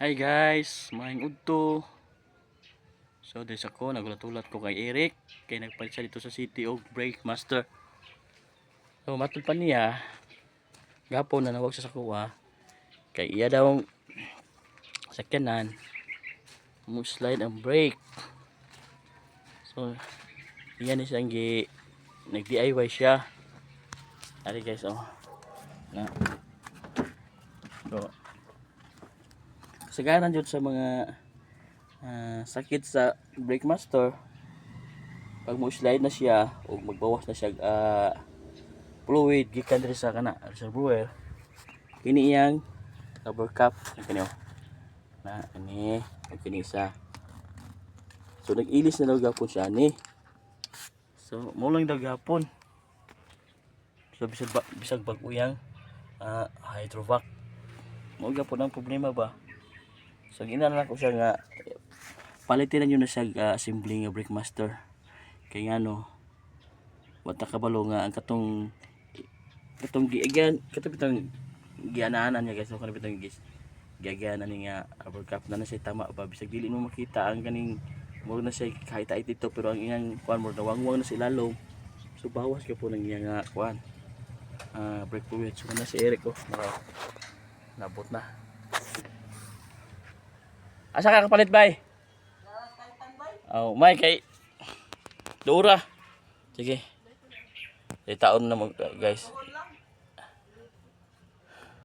Hi guys, maayong udto. So des ako nagulat-ulat ko kay Eric kay nagpalit siya dito sa City og brake master. So matud pa niya gapon na nawag siya sa kuha kay iya daw sakyanan mo slide ang brake. So iyan ni siyang nag DIY siya. Ari guys oh. Na. So kasagaran jud sa mga sakit sa brake master pag mo slide na siya o magbawas na siya fluid gikan diri sa kana reservoir kini iyang rubber cap kini na ini kini isa. So nag-ilis na daw gapon siya ni. So mo lang daw gapon. So bisag bag-uyang hydrovac. Mo gapon ang problema ba. So ginana ko siya nga palitin na yun na siya assembly nga brake master. Kay ngano wata kabalo nga ang katong giagyan katong giananan niya guys. So kanang bitong giagyanan niya rubber cap na siya tama ba bisag dili mo makita ang kaning mo na siya kahit ay dito pero ang iyang kuan mo nawangwang na sa ilalom. So bawas ka po ng iyang kuan brake fluid. So na si Eric oh nabot na. Asa ka kapalit bay? Oh, may kay Dura. Sige. Taon na mo guys.